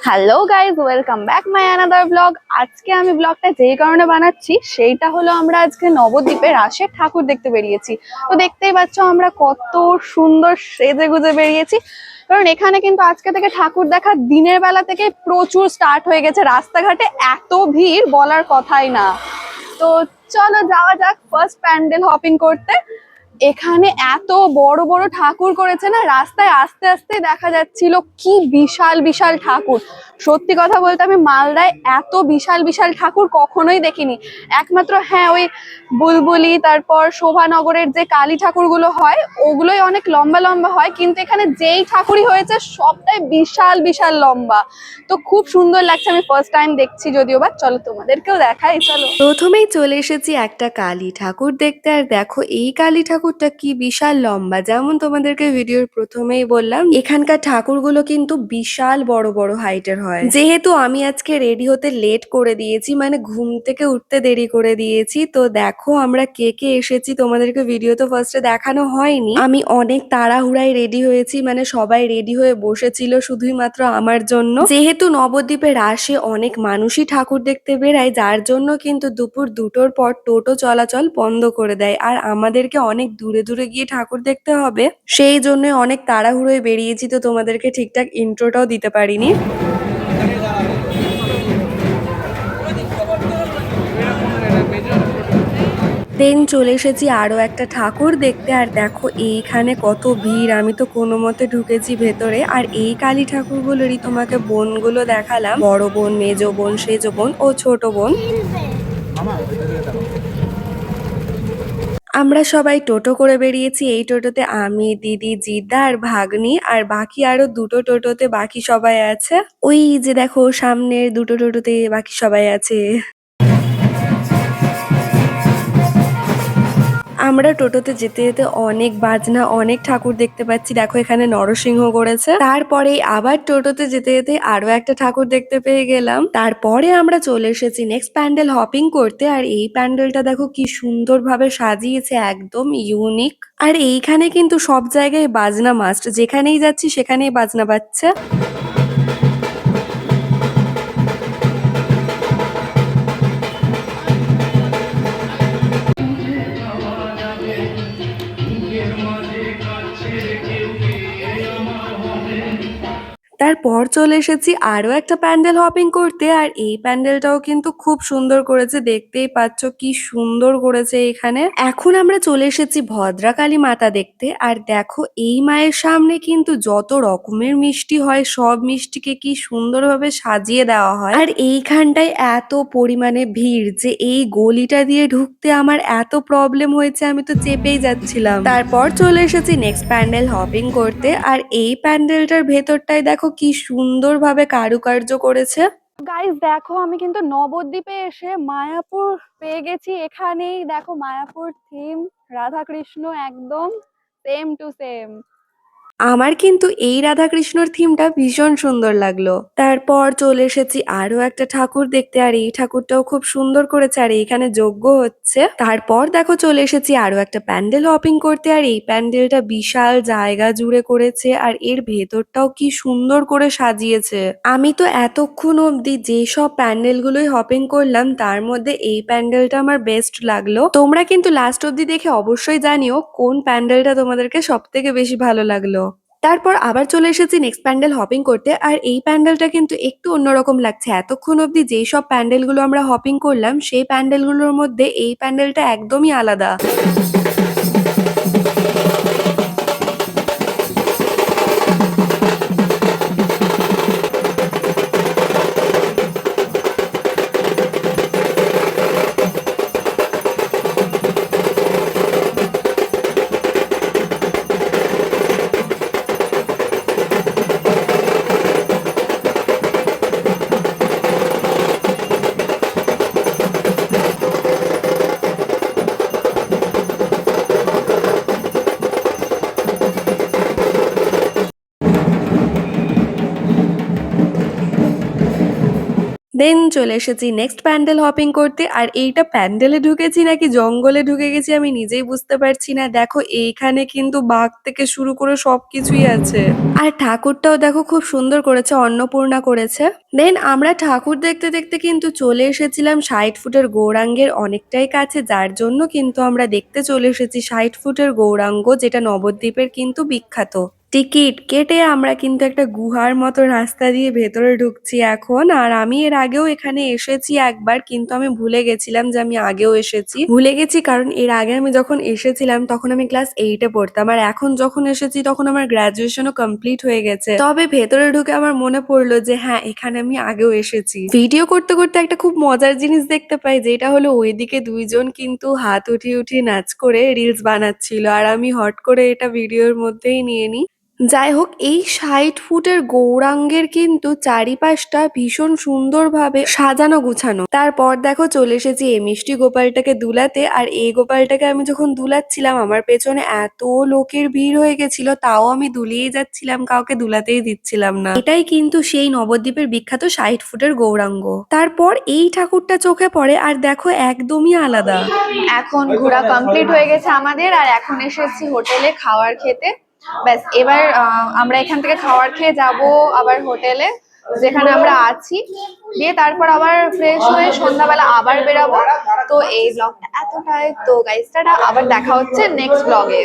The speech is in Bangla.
Hello guys, welcome back my another blog. আজকে আমি ব্লগটা যেই কারণে বানাচ্ছি সেইটা হলো আমরা আজকে নবদ্বীপে রাসের ঠাকুর দেখতে বেরিয়েছি। তো দেখতেই পাচ্ছ আমরা কত সুন্দর সেজে গুজে বেরিয়েছি, কারণ এখানে কিন্তু আজকে থেকে ঠাকুর দেখা দিনের বেলা থেকে প্রচুর স্টার্ট হয়ে গেছে। রাস্তাঘাটে এত ভিড় বলার কথাই না। তো চলো যাওয়া যাক ফার্স্ট প্যান্ডেল হপিং করতে। এখানে এত বড় বড় ঠাকুর করেছে না, রাস্তায় আস্তে আস্তে দেখা যাচ্ছিল কি বিশাল বিশাল ঠাকুর। সত্যি কথা বলতে আমি মালদায় এত বিশাল বিশাল ঠাকুর কখনোই দেখিনি। একমাত্র হ্যাঁ, ওই বুলবুলি তারপর শোভানগরের যে কালী ঠাকুরগুলো হয় ওগুলোই অনেক লম্বা লম্বা হয়, কিন্তু এখানে যেই ঠাকুরই হয়েছে সবটাই বিশাল বিশাল লম্বা। তো খুব সুন্দর লাগছে, আমি ফার্স্ট টাইম দেখছি যদিও বা। চলো তোমাদেরকেও দেখাই, চলো। প্রথমেই চলে এসেছি একটা কালী ঠাকুর দেখতে। আর দেখো এই কালী ঠাকুরটা কি বিশাল লম্বা। যেমন তোমাদেরকে ভিডিওর প্রথমেই বললাম, এখানকার ঠাকুরগুলো কিন্তু বিশাল বড় বড় হাইটের হয়। যেহেতু আমি আজকে রেডি হতে লেট করে দিয়েছি, মানে ঘুম থেকে উঠতে দেরি করে দিয়েছি, তো দেখো আমরা কে কে এসেছি। তোমাদেরকে ভিডিও তো ফার্স্টে দেখানো হয়নি। আমি অনেক তাড়াহুড়ায় রেডি হয়েছি, মানে সবাই রেডি হয়ে বসেছিল শুধুই মাত্র আমার জন্য। যেহেতু নবদ্বীপে রাসে অনেক মানুষই ঠাকুর দেখতে বেড়ায়, যার জন্য কিন্তু দুপুর 2টোর পর টোটো চলাচল বন্ধ করে দেয়। আর আমাদেরকে অনেক দূরে দূরে গিয়ে ঠাকুর দেখতে হবে, সেই জন্য অনেক তাড়াহুড়োয় বেরিয়েছি। তো তোমাদেরকে ঠিকঠাক ইন্ট্রোটাও দিতে পারিনি। দেন চলে এসেছি আরো একটা ঠাকুর দেখতে। আর দেখো এইখানে কত ভিড়, আমি তো কোনো মতে ঢুকেছি ভেতরে। আর এই কালী ঠাকুরগুলোরই তোমাকে বোনগুলো দেখালাম, বড় বোন, মেজো বোন, সেজো বোন ও ছোট বোন। আমরা সবাই টোটো করে বেরিয়েছি। এই টোটোতে আমি, দিদি, জিদ্দা আর ভাগ্নি, আর বাকি আরো দুটো টোটোতে বাকি সবাই আছে। ওই যে দেখো সামনের দুটো টোটোতে বাকি সবাই আছে। আমরা টোটোতে যেতে যেতে অনেক বাজনা, অনেক ঠাকুর দেখতে পাচ্ছি। দেখো এখানে নরসিংহ করেছে। তারপরে আবার টোটোতে যেতে যেতে আরো একটা ঠাকুর দেখতে পেয়ে গেলাম। তারপরে আমরা চলে এসেছি নেক্সট প্যান্ডেল হপিং করতে। আর এই প্যান্ডেলটা দেখো কি সুন্দর ভাবে সাজিয়েছে, একদম ইউনিক। আর এইখানে কিন্তু সব জায়গায় বাজনা মাস্ট, যেখানেই যাচ্ছি সেখানেই বাজনা বাজছে। তারপর চলে এসেছি আরো একটা প্যান্ডেল হপিং করতে। আর এই প্যান্ডেলটাও কিন্তু খুব সুন্দর করেছে, দেখতেই পাচ্ছ কি সুন্দর করেছে এখানে। এখন আমরা চলে এসেছি ভদ্রাকালী মাতা দেখতে। আর দেখো এই মায়ের সামনে কিন্তু যত রকমের মিষ্টি হয় সব মিষ্টিকে কি সুন্দরভাবে সাজিয়ে দেওয়া হয়। আর এইখানটায় এত পরিমাণে ভিড় যে এই গলিটা দিয়ে ঢুকতে আমার এত প্রবলেম হয়েছে, আমি তো চেপেই যাচ্ছিলাম। তারপর চলে এসেছি নেক্সট প্যান্ডেল হপিং করতে। আর এই প্যান্ডেলটার ভেতরটায় দেখো কি সুন্দরভাবে কারুকার্য করেছে। গাইজ দেখো, আমি কিন্তু নবদ্বীপে এসে মায়াপুর পেয়ে গেছি। এখানেই দেখো মায়াপুর থিম, রাধাকৃষ্ণ একদম সেম টু সেম। আমার কিন্তু এই রাধাকৃষ্ণর থিমটা ভীষণ সুন্দর লাগলো। তারপর চলে এসেছি আরো একটা ঠাকুর দেখতে। আর এই ঠাকুরটাও খুব সুন্দর করেছে, আর এইখানে যজ্ঞ হচ্ছে। তারপর দেখো চলে এসেছি আরো একটা প্যান্ডেল হপিং করতে। আর এই প্যান্ডেলটা বিশাল জায়গা জুড়ে করেছে, আর এর ভেতরটাও কি সুন্দর করে সাজিয়েছে। আমি তো এতক্ষণ অবধি যেসব প্যান্ডেল গুলোই হপিং করলাম তার মধ্যে এই প্যান্ডেলটা আমার বেস্ট লাগলো। তোমরা কিন্তু লাস্ট অবধি দেখে অবশ্যই জানিও কোন প্যান্ডেলটা তোমাদেরকে সব থেকে বেশি ভালো লাগলো। তারপর আবার চলে এসেছি নেক্সট প্যান্ডেল হপিং করতে। আর এই প্যান্ডেলটা কিন্তু একটু অন্যরকম লাগছে। এতক্ষণ অবধি যেই সব প্যান্ডেলগুলো আমরা হপিং করলাম সেই প্যান্ডেলগুলোর মধ্যে এই প্যান্ডেলটা একদমই আলাদা। দেন চলে এসেছি নেক্সট প্যান্ডেল হপিং করতে। আর এইটা প্যান্ডেলে ঢুকেছি নাকি জঙ্গলে ঢুকে গেছি আমি নিজেই বুঝতে পারছি না। দেখো এইখানে কিন্তু বাঘ থেকে শুরু করে সবকিছুই আছে। আর ঠাকুরটাও দেখো খুব সুন্দর করেছে, অন্নপূর্ণা করেছে। দেন আমরা ঠাকুর দেখতে দেখতে কিন্তু চলে এসেছিলাম 60 ফুটের গৌরাঙ্গের অনেকটাই কাছে, যার জন্য কিন্তু আমরা দেখতে চলে এসেছি 60 ফুটের গৌরাঙ্গ, যেটা নবদ্বীপের কিন্তু বিখ্যাত। টিকিট কেটে আমরা কিন্তু একটা গুহার মতো রাস্তা দিয়ে ভেতরে ঢুকছি এখন। আর আমি এর আগেও এখানে এসেছি একবার, কিন্তু আমি ভুলে গেছিলাম যে আমি আগেও এসেছি। ভুলে গেছি কারণ এর আগে আমি যখন এসেছিলাম তখন আমি ক্লাস 8-এ পড়তাম, আর এখন যখন এসেছি তখন আমার গ্রাজুয়েশনও কমপ্লিট হয়ে গেছে। তবে ভেতরে ঢুকে আমার মনে পড়লো যে হ্যাঁ, এখানে আমি আগেও এসেছি। ভিডিও করতে করতে একটা খুব মজার জিনিস দেখতে পাই, যেটা হলো ওইদিকে দুইজন কিন্তু হাত উঠিয়ে উঠিয়ে নাচ করে রিলস বানাচ্ছিল, আর আমি হট করে এটা ভিডিওর মধ্যেই নিয়ে নিই। যাই হোক, এই 60 ফুটের গৌরাঙ্গের কিন্তু চারিপাশটা ভীষণ সুন্দরভাবে সাজানো গুছানো। তারপর দেখো চলে এসেছি এই মিষ্টি গোপালটাকে দুলাতে। আর এই গোপালটাকে আমি যখন দুলাচ্ছিলাম আমার পেছনে এত লোকের ভিড় হয়ে গেছিল, তাও আমি দুলিয়েই যাচ্ছিলাম, কাউকে দুলাতেই দিচ্ছিলাম না। এটাই কিন্তু সেই নবদ্বীপের বিখ্যাত 60 ফুটের গৌরাঙ্গ। তারপর এই ঠাকুরটা চোখে পড়ে, আর দেখো একদমই আলাদা। এখন ঘোরা কমপ্লিট হয়ে গেছে আমাদের, আর এখন এসেছি হোটেলে খাবার খেতে। ব্যাস এবার আমরা এখান থেকে খাবার খেয়ে যাব আবার হোটেলে যেখানে আমরা আছি, দিয়ে তারপর আবার ফ্রেশ হয়ে সন্ধ্যাবেলা আবার বেরাবো। তো এই ব্লগটা এতটাই। তো গাইস টাটা, আবার দেখা হচ্ছে নেক্সট ব্লগে।